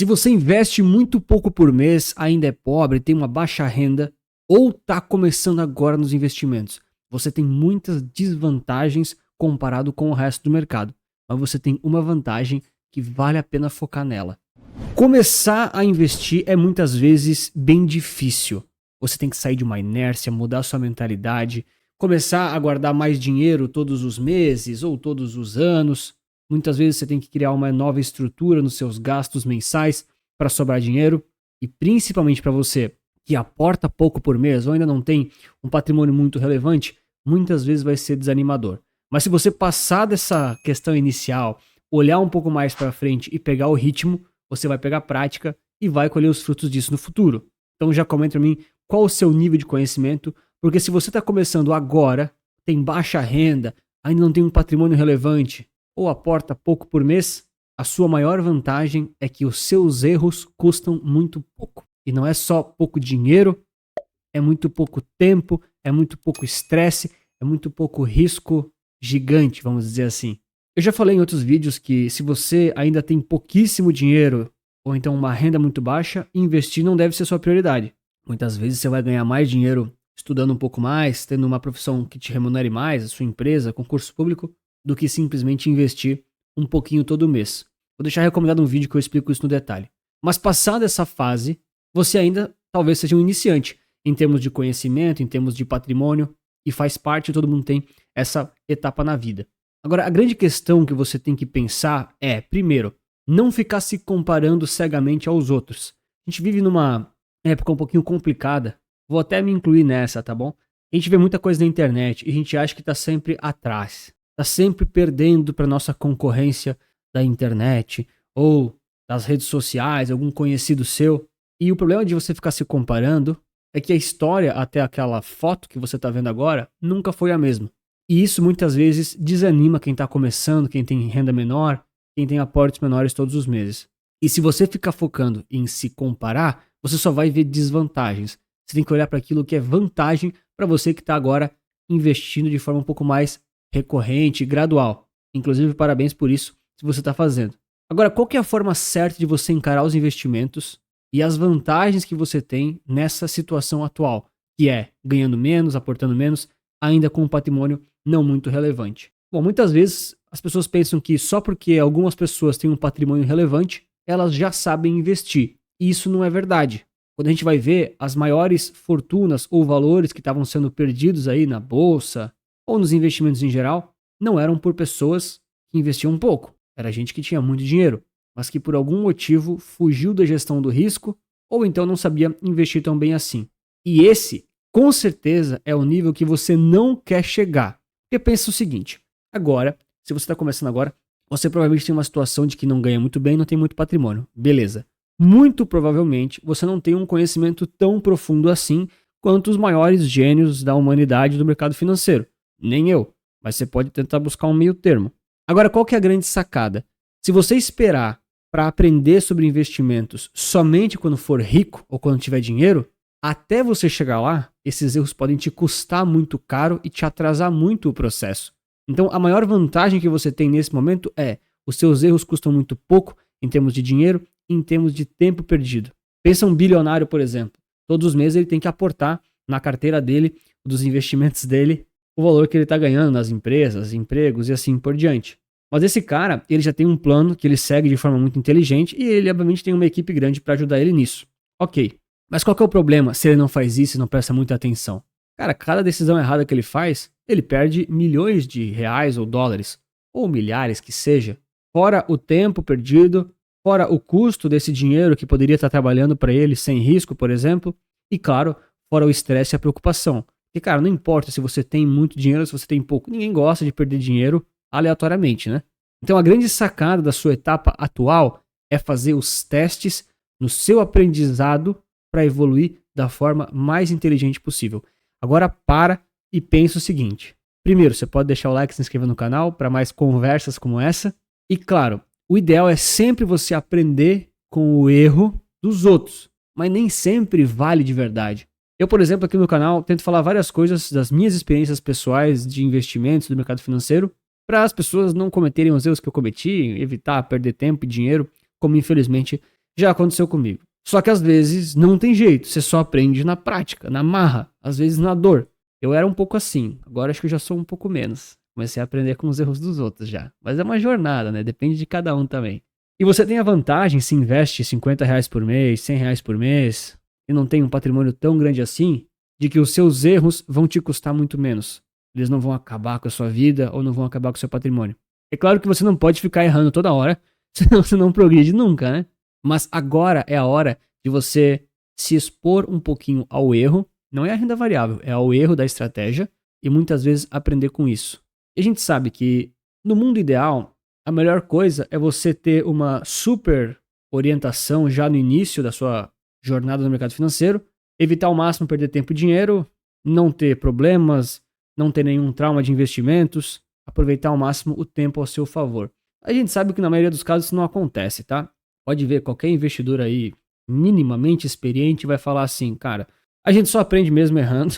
Se você investe muito pouco por mês, ainda é pobre, tem uma baixa renda ou está começando agora nos investimentos, você tem muitas desvantagens comparado com o resto do mercado. Mas você tem uma vantagem que vale a pena focar nela. Começar a investir é muitas vezes bem difícil. Você tem que sair de uma inércia, mudar sua mentalidade, começar a guardar mais dinheiro todos os meses ou todos os anos. Muitas vezes você tem que criar uma nova estrutura nos seus gastos mensais para sobrar dinheiro. E principalmente para você que aporta pouco por mês ou ainda não tem um patrimônio muito relevante, muitas vezes vai ser desanimador. Mas se você passar dessa questão inicial, olhar um pouco mais para frente e pegar o ritmo, você vai pegar prática e vai colher os frutos disso no futuro. Então já comenta para mim qual o seu nível de conhecimento, porque se você está começando agora, tem baixa renda, ainda não tem um patrimônio relevante ou aporta pouco por mês, a sua maior vantagem é que os seus erros custam muito pouco. E não é só pouco dinheiro, é muito pouco tempo, é muito pouco estresse, é muito pouco risco gigante, vamos dizer assim. Eu já falei em outros vídeos que se você ainda tem pouquíssimo dinheiro ou então uma renda muito baixa, investir não deve ser sua prioridade. Muitas vezes você vai ganhar mais dinheiro estudando um pouco mais, tendo uma profissão que te remunere mais, a sua empresa, concurso público, do que simplesmente investir um pouquinho todo mês. Vou deixar recomendado um vídeo que eu explico isso no detalhe. Mas passada essa fase, você ainda talvez seja um iniciante em termos de conhecimento, em termos de patrimônio, e faz parte, todo mundo tem essa etapa na vida. Agora, a grande questão que você tem que pensar é, primeiro, não ficar se comparando cegamente aos outros. A gente vive numa época um pouquinho complicada, vou até me incluir nessa, tá bom? A gente vê muita coisa na internet e a gente acha que tá sempre atrás, tá sempre perdendo para nossa concorrência da internet ou das redes sociais, algum conhecido seu. E o problema de você ficar se comparando é que a história até aquela foto que você tá vendo agora nunca foi a mesma. E isso muitas vezes desanima quem está começando, quem tem renda menor, quem tem aportes menores todos os meses. E se você ficar focando em se comparar, você só vai ver desvantagens. Você tem que olhar para aquilo que é vantagem para você que está agora investindo de forma um pouco mais recorrente e gradual. Inclusive, parabéns por isso, se você está fazendo. Agora, qual que é a forma certa de você encarar os investimentos e as vantagens que você tem nessa situação atual, que é ganhando menos, aportando menos, ainda com um patrimônio não muito relevante? Bom, muitas vezes as pessoas pensam que só porque algumas pessoas têm um patrimônio relevante, elas já sabem investir. E isso não é verdade. Quando a gente vai ver as maiores fortunas ou valores que estavam sendo perdidos aí na bolsa ou nos investimentos em geral, não eram por pessoas que investiam pouco. Era gente que tinha muito dinheiro, mas que por algum motivo fugiu da gestão do risco ou então não sabia investir tão bem assim. E esse, com certeza, é o nível que você não quer chegar. Porque pensa o seguinte, agora, se você está começando agora, você provavelmente tem uma situação de que não ganha muito bem, não tem muito patrimônio. Beleza. Muito provavelmente você não tem um conhecimento tão profundo assim quanto os maiores gênios da humanidade do mercado financeiro. Nem eu. Mas você pode tentar buscar um meio termo. Agora, qual que é a grande sacada? Se você esperar para aprender sobre investimentos somente quando for rico ou quando tiver dinheiro, até você chegar lá, esses erros podem te custar muito caro e te atrasar muito o processo. Então, a maior vantagem que você tem nesse momento é os seus erros custam muito pouco em termos de dinheiro e em termos de tempo perdido. Pensa um bilionário, por exemplo. Todos os meses ele tem que aportar na carteira dele, dos investimentos dele, o valor que ele está ganhando nas empresas, empregos e assim por diante. Mas esse cara, ele já tem um plano que ele segue de forma muito inteligente e ele, obviamente, tem uma equipe grande para ajudar ele nisso. Ok. Mas qual que é o problema se ele não faz isso e não presta muita atenção? Cara, cada decisão errada que ele faz, ele perde milhões de reais ou dólares, ou milhares que seja. Fora o tempo perdido, fora o custo desse dinheiro que poderia estar trabalhando para ele sem risco, por exemplo. E claro, fora o estresse e a preocupação. Porque, cara, não importa se você tem muito dinheiro ou se você tem pouco. Ninguém gosta de perder dinheiro aleatoriamente, né? Então a grande sacada da sua etapa atual é fazer os testes no seu aprendizado para evoluir da forma mais inteligente possível. Agora para e pensa o seguinte. Primeiro, você pode deixar o like e se inscrever no canal para mais conversas como essa. E claro, o ideal é sempre você aprender com o erro dos outros, mas nem sempre vale de verdade. Eu, por exemplo, aqui no canal tento falar várias coisas das minhas experiências pessoais de investimentos do mercado financeiro para as pessoas não cometerem os erros que eu cometi, evitar perder tempo e dinheiro, como infelizmente Já aconteceu comigo. Só que às vezes não tem jeito, você só aprende na prática, na marra, às vezes na dor. Eu era um pouco assim, agora acho que eu já sou um pouco menos. Comecei a aprender com os erros dos outros já. Mas é uma jornada, né? Depende de cada um também. E você tem a vantagem, se investe R$ 50 por mês, R$ 100 por mês, e não tem um patrimônio tão grande assim, de que os seus erros vão te custar muito menos. Eles não vão acabar com a sua vida ou não vão acabar com o seu patrimônio. É claro que você não pode ficar errando toda hora, senão você não progride nunca, né? Mas agora é a hora de você se expor um pouquinho ao erro, não é a renda variável, é ao erro da estratégia e muitas vezes aprender com isso. E a gente sabe que no mundo ideal, a melhor coisa é você ter uma super orientação já no início da sua jornada no mercado financeiro, evitar ao máximo perder tempo e dinheiro, não ter problemas, não ter nenhum trauma de investimentos, aproveitar ao máximo o tempo ao seu favor. A gente sabe que na maioria dos casos isso não acontece, tá? Pode ver, qualquer investidor aí minimamente experiente vai falar assim, cara, a gente só aprende mesmo errando,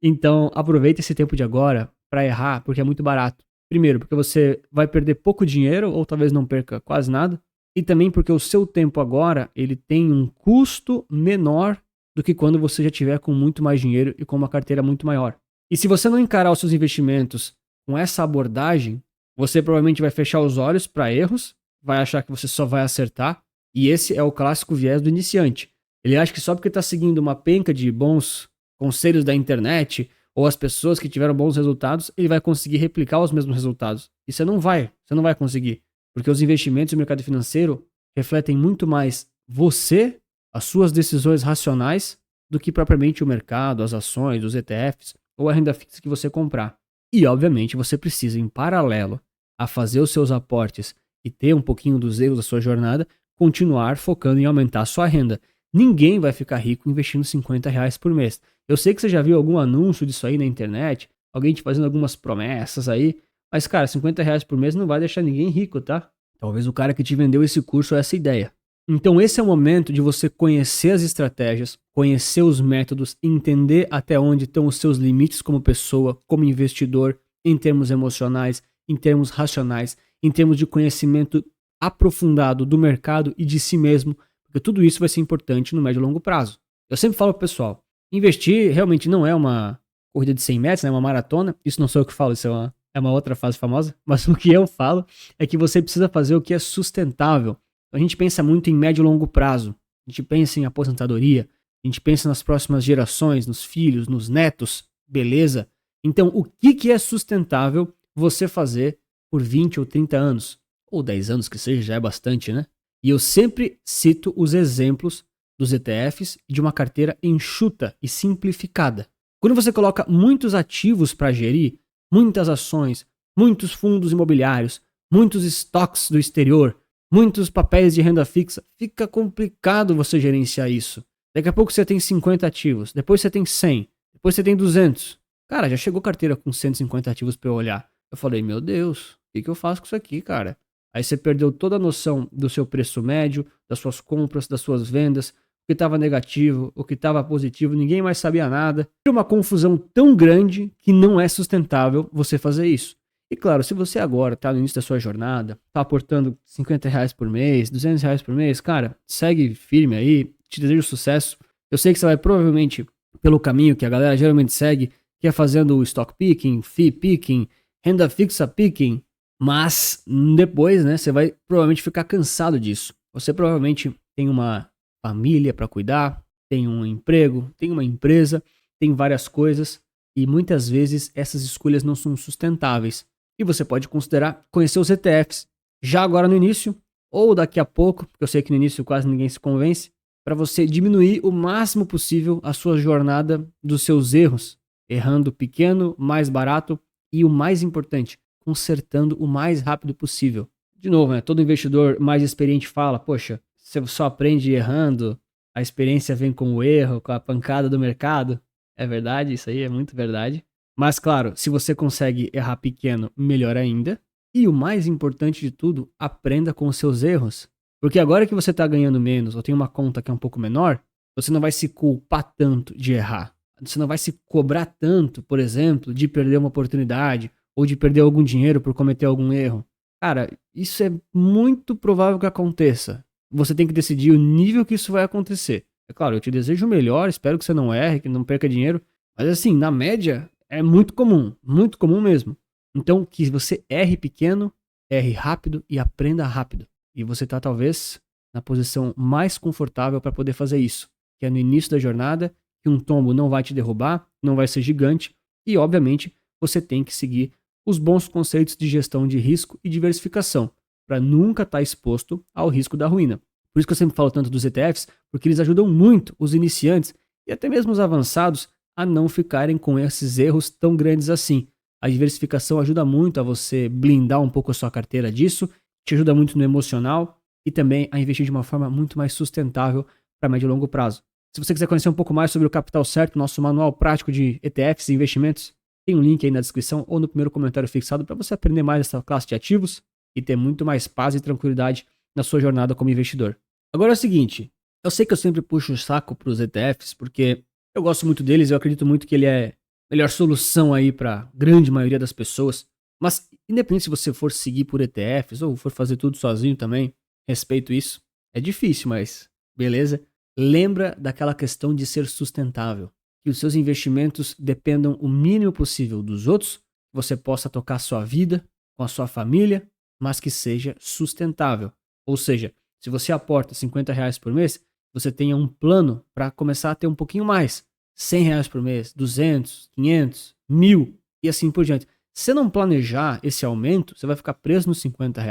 então aproveita esse tempo de agora para errar, porque é muito barato. Primeiro, porque você vai perder pouco dinheiro, ou talvez não perca quase nada, e também porque o seu tempo agora, ele tem um custo menor do que quando você já tiver com muito mais dinheiro e com uma carteira muito maior. E se você não encarar os seus investimentos com essa abordagem, você provavelmente vai fechar os olhos para erros, vai achar que você só vai acertar, e esse é o clássico viés do iniciante. Ele acha que só porque está seguindo uma penca de bons conselhos da internet ou as pessoas que tiveram bons resultados, ele vai conseguir replicar os mesmos resultados. E você não vai conseguir, porque os investimentos e o mercado financeiro refletem muito mais você, as suas decisões racionais, do que propriamente o mercado, as ações, os ETFs ou a renda fixa que você comprar. E obviamente você precisa, em paralelo a fazer os seus aportes e ter um pouquinho dos erros da sua jornada, continuar focando em aumentar a sua renda. Ninguém vai ficar rico investindo R$ 50 por mês. Eu sei que você já viu algum anúncio disso aí na internet, alguém te fazendo algumas promessas aí, mas cara, R$ 50 por mês não vai deixar ninguém rico, tá? Talvez o cara que te vendeu esse curso essa ideia. Então esse é o momento de você conhecer as estratégias, conhecer os métodos, entender até onde estão os seus limites como pessoa, como investidor, em termos emocionais, em termos racionais, em termos de conhecimento aprofundado do mercado e de si mesmo, porque tudo isso vai ser importante no médio e longo prazo. Eu sempre falo pro pessoal, investir realmente não é uma corrida de 100 metros, né, uma maratona, isso não sou eu que falo, isso é uma outra frase famosa, mas o que eu falo é que você precisa fazer o que é sustentável. A gente pensa muito em médio e longo prazo, a gente pensa em aposentadoria, a gente pensa nas próximas gerações, nos filhos, nos netos, beleza? Então, o que é sustentável você fazer por 20 ou 30 anos? Ou 10 anos que seja, já é bastante, né? E eu sempre cito os exemplos dos ETFs e de uma carteira enxuta e simplificada. Quando você coloca muitos ativos para gerir, muitas ações, muitos fundos imobiliários, muitos estoques do exterior, muitos papéis de renda fixa, fica complicado você gerenciar isso. Daqui a pouco você tem 50 ativos, depois você tem 100, depois você tem 200. Cara, já chegou carteira com 150 ativos para eu olhar. Eu falei, meu Deus, o que eu faço com isso aqui, cara? Aí você perdeu toda a noção do seu preço médio, das suas compras, das suas vendas, o que estava negativo, o que estava positivo, ninguém mais sabia nada. É uma confusão tão grande que não é sustentável você fazer isso. E claro, se você agora está no início da sua jornada, está aportando R$ 50 por mês, R$ 200 por mês, cara, segue firme aí, te desejo sucesso. Eu sei que você vai provavelmente pelo caminho que a galera geralmente segue, que é fazendo o stock picking, fee picking, renda fixa picking, mas depois, né, você vai provavelmente ficar cansado disso. Você provavelmente tem uma família para cuidar, tem um emprego, tem uma empresa, tem várias coisas e muitas vezes essas escolhas não são sustentáveis. E você pode considerar conhecer os ETFs já agora no início ou daqui a pouco, porque eu sei que no início quase ninguém se convence, para você diminuir o máximo possível a sua jornada dos seus erros, errando pequeno, mais barato e o mais importante, consertando o mais rápido possível. De novo, né, todo investidor mais experiente fala, poxa, você só aprende errando, a experiência vem com o erro, com a pancada do mercado. É verdade, isso aí é muito verdade. Mas claro, se você consegue errar pequeno, melhor ainda. E o mais importante de tudo, aprenda com os seus erros. Porque agora que você está ganhando menos ou tem uma conta que é um pouco menor, você não vai se culpar tanto de errar. Você não vai se cobrar tanto, por exemplo, de perder uma oportunidade ou de perder algum dinheiro por cometer algum erro. Cara, isso é muito provável que aconteça. você tem que decidir o nível que isso vai acontecer. É claro, eu te desejo o melhor, espero que você não erre, que não perca dinheiro, mas assim, na média, é muito comum mesmo. Então, que você erre pequeno, erre rápido e aprenda rápido. E você está talvez na posição mais confortável para poder fazer isso, que é no início da jornada, que um tombo não vai te derrubar, não vai ser gigante, e obviamente você tem que seguir os bons conceitos de gestão de risco e diversificação, para nunca estar exposto ao risco da ruína. Por isso que eu sempre falo tanto dos ETFs, porque eles ajudam muito os iniciantes e até mesmo os avançados a não ficarem com esses erros tão grandes assim. A diversificação ajuda muito a você blindar um pouco a sua carteira disso, te ajuda muito no emocional e também a investir de uma forma muito mais sustentável para médio e longo prazo. Se você quiser conhecer um pouco mais sobre o Capital Certo, nosso manual prático de ETFs e investimentos, tem um link aí na descrição ou no primeiro comentário fixado para você aprender mais essa classe de ativos e ter muito mais paz e tranquilidade na sua jornada como investidor. Agora é o seguinte, eu sei que eu sempre puxo o saco para os ETFs porque eu gosto muito deles, eu acredito muito que ele é a melhor solução aí para a grande maioria das pessoas, mas independente se você for seguir por ETFs ou for fazer tudo sozinho também, respeito isso, é difícil, mas beleza. Lembra daquela questão de ser sustentável, que os seus investimentos dependam o mínimo possível dos outros, que você possa tocar a sua vida com a sua família, mas que seja sustentável. Ou seja, se você aporta R$ 50 por mês, você tenha um plano para começar a ter um pouquinho mais. R$ 100 por mês, 200, 500, 1.000 e assim por diante. Se não planejar esse aumento, você vai ficar preso nos R$ 50,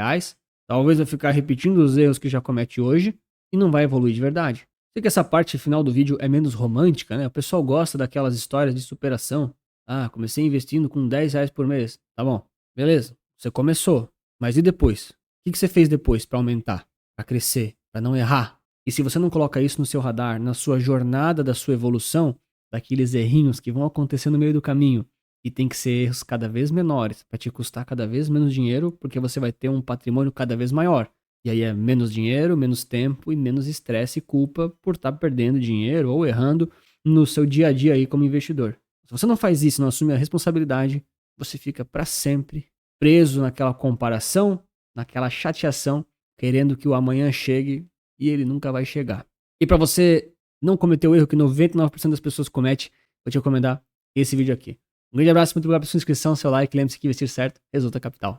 talvez vai ficar repetindo os erros que já comete hoje e não vai evoluir de verdade. Sei que essa parte final do vídeo é menos romântica, né? O pessoal gosta daquelas histórias de superação. Ah, comecei investindo com R$ 10 por mês. Tá bom, beleza, você começou. Mas e depois? O que você fez depois para aumentar, para crescer, para não errar? E se você não coloca isso no seu radar, na sua jornada da sua evolução, daqueles errinhos que vão acontecer no meio do caminho, e tem que ser erros cada vez menores, para te custar cada vez menos dinheiro, porque você vai ter um patrimônio cada vez maior. E aí é menos dinheiro, menos tempo e menos estresse e culpa por estar perdendo dinheiro ou errando no seu dia a dia aí como investidor. Se você não faz isso, não assume a responsabilidade, você fica para sempre preso naquela comparação, naquela chateação, querendo que o amanhã chegue e ele nunca vai chegar. E para você não cometer o erro que 99% das pessoas cometem, vou te recomendar esse vídeo aqui. Um grande abraço, muito obrigado pela sua inscrição, seu like, lembre-se que investir certo resulta capital.